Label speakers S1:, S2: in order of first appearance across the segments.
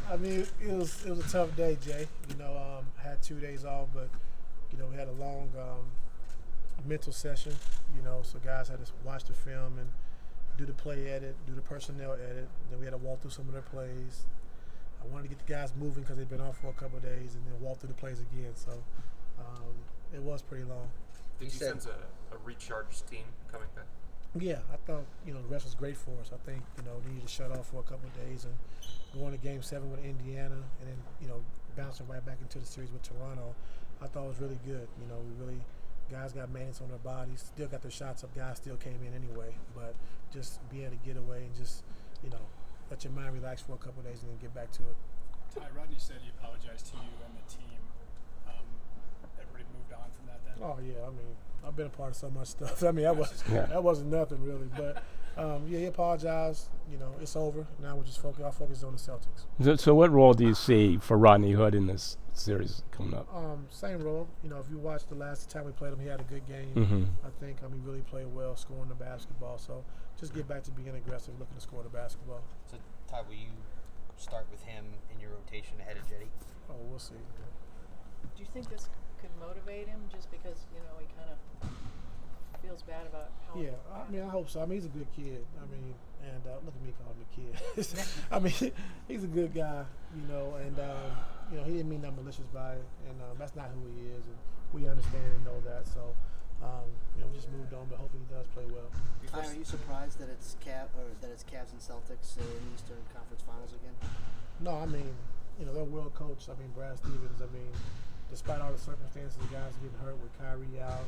S1: I mean, it was a tough day, Jay. Had 2 days off, but we had a long mental session. So guys had to watch the film and do the play edit, do the personnel edit. Then we had to walk through some of their plays. I wanted to get the guys moving because they've been off for a couple of days, and then walk through the plays again. So it was pretty long.
S2: Did you sense a recharged team coming back?
S1: Yeah, I thought the rest was great for us. I think we needed to shut off for a couple of days and go into Game 7 with Indiana, and then bouncing right back into the series with Toronto. I thought it was really good. We really guys got maintenance on their bodies, still got their shots up. Guys still came in anyway, but just being able to get away and just let your mind relax for a couple of days and then get back to it.
S3: Rodney said he apologized to you and the team. Everybody moved on from that then?
S1: Oh, yeah. I mean, I've been a part of so much stuff. I mean, that wasn't nothing really. But, he apologized. It's over. Now we're just focused on the Celtics.
S4: So what role do you see for Rodney Hood in this series coming up?
S1: Same role. If you watched the last time we played him, he had a good game.
S4: Mm-hmm.
S1: I think he really played well scoring the basketball. So just get back to being aggressive, looking to score the basketball.
S5: So, Ty, will you start with him in your rotation ahead of Jetty?
S1: Oh, we'll see.
S6: Do you think this could motivate him just because, he kind of feels bad about how...
S1: Yeah, I hope so. He's a good kid. And look at me calling him a kid. He's a good guy, and, he didn't mean nothing malicious by it, and that's not who he is, and we understand and know that. So, we just moved on, but hopefully he does play well.
S7: Ty, are you surprised that it's Cavs and Celtics in the Eastern Conference Finals again?
S1: No, they're world coach. Brad Stevens. Despite all the circumstances, the guys getting hurt with Kyrie out,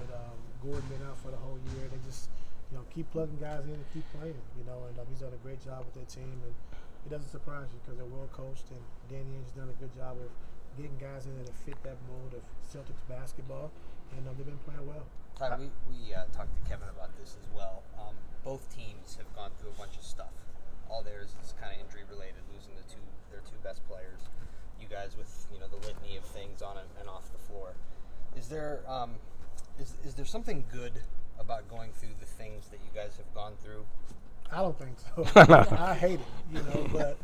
S1: with Gordon being out for the whole year, they just keep plugging guys in and keep playing. And he's done a great job with their team, and it doesn't surprise you because they're world coached, and Danny Ainge's done a good job of getting guys in that fit that mold of Celtics basketball, and they've been playing well.
S5: Ty, we talked to Kevin about this as well. Both teams have gone through a bunch of stuff. All theirs is kind of injury related, losing their two best players. You guys with the litany of things on and off the floor. Is there something good about going through the things that you guys have gone through?
S1: I don't think so. I hate it, but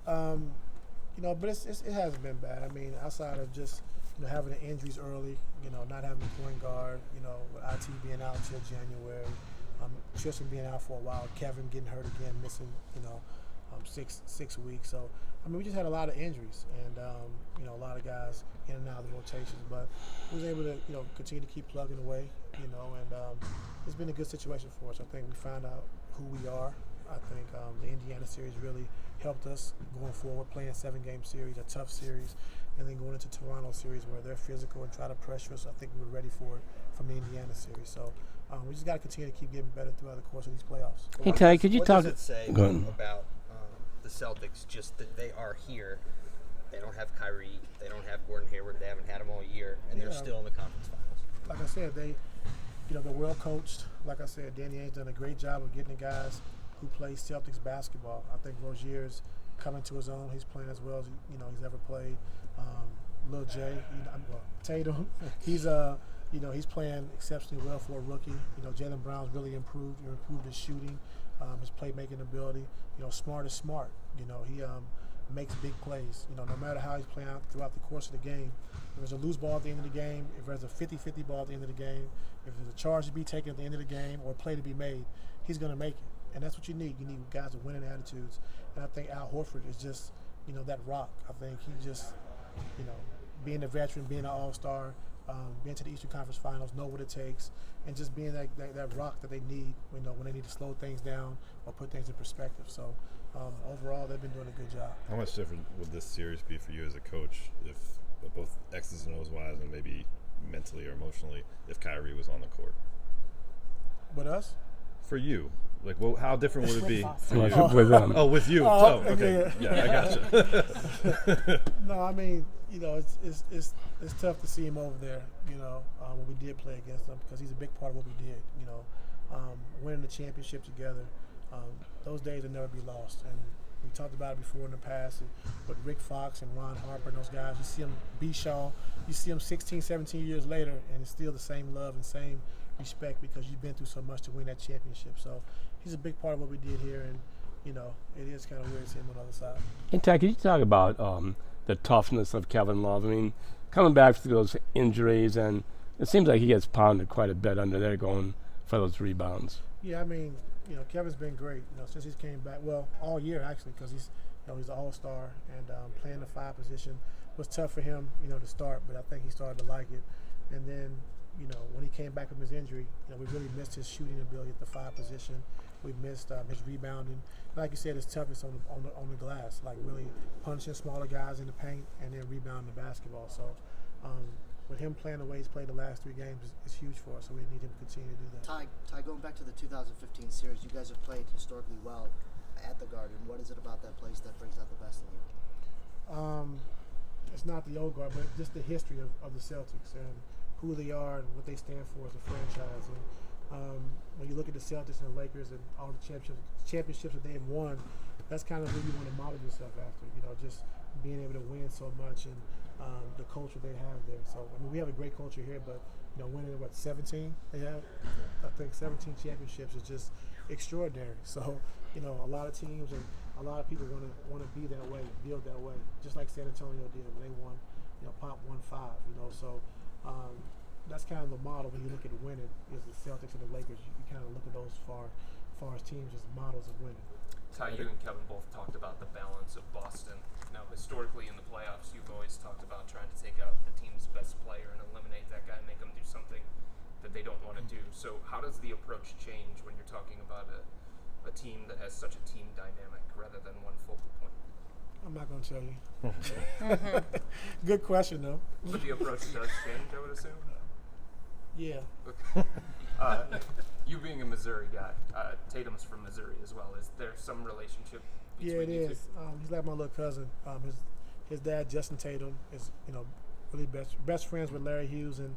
S1: but it hasn't been bad. Outside of just having the injuries early, not having a point guard, with IT being out until January, Tristan being out for a while, Kevin getting hurt again, missing 6 weeks. So we just had a lot of injuries, and a lot of guys in and out of the rotations, but we was able to continue to keep plugging away, and it's been a good situation for us. I think we found out who we are. I think the Indiana series really helped us going forward, playing a 7-game series, a tough series, and then going into Toronto series where they're physical and try to pressure us. I think we were ready for it from the Indiana series. So we just got to continue to keep getting better throughout the course of these playoffs.
S4: Hey, Ty, could you talk?
S5: What does it say about the Celtics, just that they are here? They don't have Kyrie, they don't have Gordon Hayward, they haven't had him all year, and they're still in the conference finals.
S1: Like I said, they're well coached. Like I said, Danny Ainge's done a great job of getting the guys who play Celtics basketball. I think Rozier's coming to his own. He's playing as well as he's ever played. Lil J, Tatum, he's playing exceptionally well for a rookie. Jaylen Brown's really improved his shooting, his playmaking ability. Smart is smart. He makes big plays. No matter how he's playing out throughout the course of the game. If there's a loose ball at the end of the game, if there's a 50-50 ball at the end of the game, if there's a charge to be taken at the end of the game or a play to be made, he's going to make it. And that's what you need. You need guys with winning attitudes. And I think Al Horford is just, that rock. I think he just, being a veteran, being an all-star, being to the Eastern Conference Finals, know what it takes, and just being that rock that they need, when they need to slow things down or put things in perspective. So overall, they've been doing a good job.
S8: How much different would this series be for you as a coach if both X's and O's wise and maybe mentally or emotionally if Kyrie was on the court?
S1: With us?
S8: For you. How different would it be?
S4: With them.
S8: Oh, with you. Okay. Yeah, I gotcha.
S1: No, it's tough to see him over there, when we did play against him because he's a big part of what we did, winning the championship together. Those days will never be lost. And we talked about it before in the past with Rick Fox and Ron Harper and those guys. You see them, Bishaw, you see them 16, 17 years later, and it's still the same love and same respect because you've been through so much to win that championship. So he's a big part of what we did here, and it is kind of weird to see him on the other side.
S4: Hey, Ty, can you talk about the toughness of Kevin Love? I mean, coming back through those injuries, and it seems like he gets pounded quite a bit under there going for those rebounds.
S1: Yeah, I mean, Kevin's been great, since he's came back. Well, all year actually, because he's an all-star and playing the 5 position was tough for him, to start, but I think he started to like it. And then, when he came back from his injury, we really missed his shooting ability at the 5 position. We missed his rebounding. Like you said, his toughness on the glass, like really punching smaller guys in the paint and then rebounding the basketball. So with him playing the way he's played the last 3 games is huge for us. So we need him to continue to do that.
S7: Ty, going back to the 2015 series, you guys have played historically well at the Garden. What is it about that place that brings out the best in you?
S1: It's not the old guard, but just the history of the Celtics and who they are and what they stand for as a franchise. And when you look at the Celtics and the Lakers and all the championships that they've won, that's kind of who you want to model yourself after. Just being able to win so much and the culture they have there. So I mean, we have a great culture here, but winning 17 they have. I think 17 championships is just extraordinary. So a lot of teams and a lot of people want to be that way, build that way, just like San Antonio did when they won. Pop won 5. So. That's kind of the model when you look at winning is the Celtics and the Lakers. You kind of look at those far as teams as models of winning.
S2: Ty, you and Kevin both talked about the balance of Boston. Now, historically in the playoffs, you've always talked about trying to take out the team's best player and eliminate that guy, make them do something that they don't want to do. So how does the approach change when you're talking about a team that has such a team dynamic rather than one focal point?
S1: I'm not going to tell you. Good question, though.
S2: But the approach does change, I would assume?
S1: Yeah.
S2: Okay. You being a Missouri guy, Tatum's from Missouri as well. Is there some relationship between
S1: Yeah, it
S2: you
S1: is. He's like my little cousin. His dad, Jayson Tatum, is really best friends with Larry Hughes, and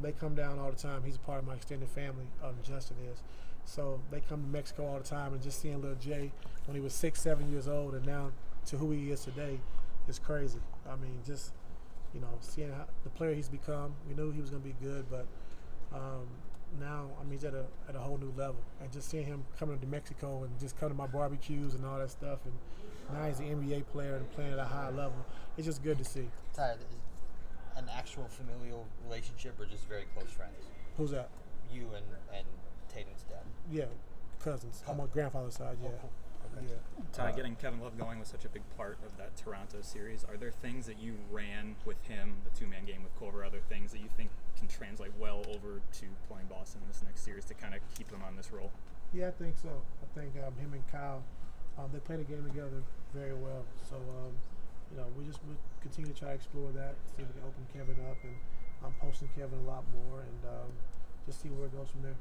S1: they come down all the time. He's a part of my extended family. Justin is. So they come to Mexico all the time, and just seeing little Jay when he was 6, 7 years old, and now to who he is today is crazy. I mean, just seeing the player he's become. We knew he was going to be good, but now he's at a whole new level. And just seeing him coming to Mexico and just come to my barbecues and all that stuff, and now he's an NBA player and playing at a high level. It's just good to see.
S5: Ty, an actual familial relationship or just very close friends?
S1: Who's that?
S5: You and Tatum's dad.
S1: Yeah, cousins. On my grandfather's side. Yeah.
S5: Oh, cool. Okay.
S1: Yeah.
S9: Ty, getting Kevin Love going was such a big part of that Toronto series. Are there things that you ran with him, the 2-man game with Culver, other things that you think can translate well over to playing Boston in this next series to kind of keep them on this roll?
S1: Yeah, I think so. I think him and Kyle, they play the game together very well. So, we continue to try to explore that, see if we can open Kevin up, and I'm posting Kevin a lot more, and just see where it goes from there.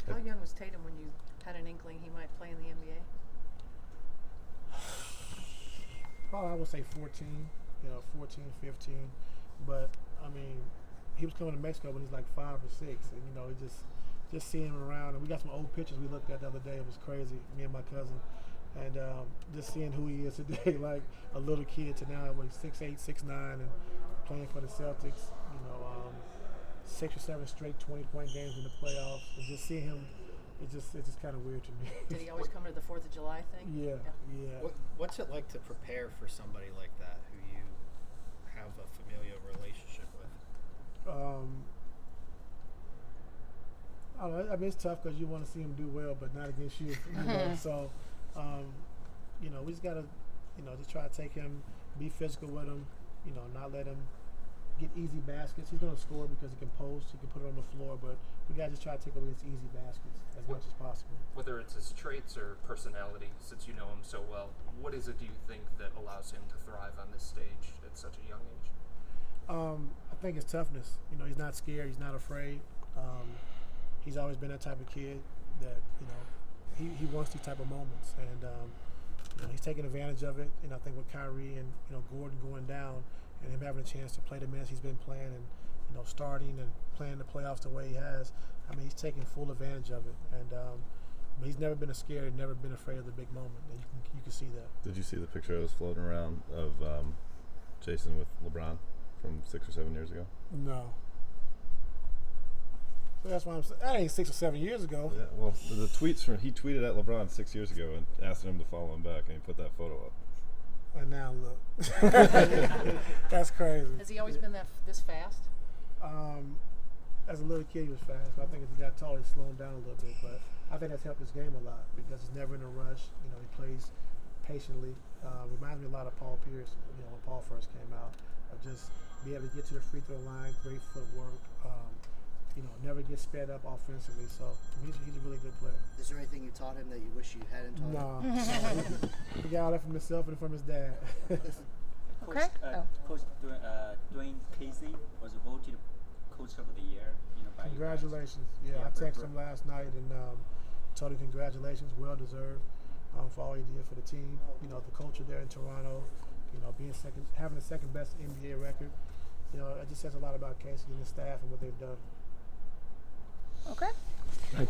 S6: How young was Tatum when you had an inkling he might play in the NBA?
S1: Probably I would say 14, 14, 15. But, he was coming to Mexico when he was like 5 or 6. And, just seeing him around. And we got some old pictures we looked at the other day. It was crazy, me and my cousin. And just seeing who he is today, like a little kid to now, like 6'8", 6'9", and playing for the Celtics, 6 or 7 straight 20-point games in the playoffs. And just seeing him, it's just kind of weird to me.
S6: Did he always come to the 4th of July thing?
S1: Yeah.
S10: What's it like to prepare for somebody like that who you have a familial relationship with?
S1: I don't know, it's tough because you want to see him do well, but not against you. So, we just got to, just try to take him, be physical with him, not let him get easy baskets. He's going to score because he can post, he can put it on the floor, but we got to just try to take away his easy baskets as much as possible.
S2: Whether it's his traits or personality, since you know him so well, what is it do you think that allows him to thrive on this stage at such a young age?
S1: I think his toughness. He's not scared. He's not afraid. He's always been that type of kid that, he wants these type of moments. And, he's taking advantage of it. And I think with Kyrie and, Gordon going down and him having a chance to play the minutes he's been playing and, starting and playing the playoffs the way he has, he's taking full advantage of it. And but he's never been scared, never been afraid of the big moment. And you can see that.
S8: Did you see the picture that was floating around of Jayson with LeBron from 6 or 7 years ago?
S1: No. So that's why I'm saying that ain't 6 or 7 years ago.
S8: Yeah, well, the tweets from he tweeted at LeBron 6 years ago and asking him to follow him back, and he put that photo up.
S1: And now look, that's crazy.
S6: Has he always been this fast?
S1: As a little kid, he was fast. But I think as he got taller, he slowed down a little bit. But I think that's helped his game a lot because he's never in a rush. You know, he plays patiently. Reminds me a lot of Paul Pierce. You know, when Paul first came out, of just be able to get to the free throw line, great footwork. You know, never get sped up offensively. So he's a really good player.
S7: Is there anything you taught him that you wish you hadn't taught him?
S1: No, he got all that from himself and from his dad.
S11: Coach, Coach Dwayne Casey was voted Coach of the Year. You know, by
S1: Congratulations.
S11: You guys.
S1: Yeah, I texted him last night and told him congratulations, well deserved for all he did for the team. You know, the culture there in Toronto. You know, having the second best NBA record. You know, it just says a lot about Casey and his staff and what they've done.
S6: Okay.
S4: I think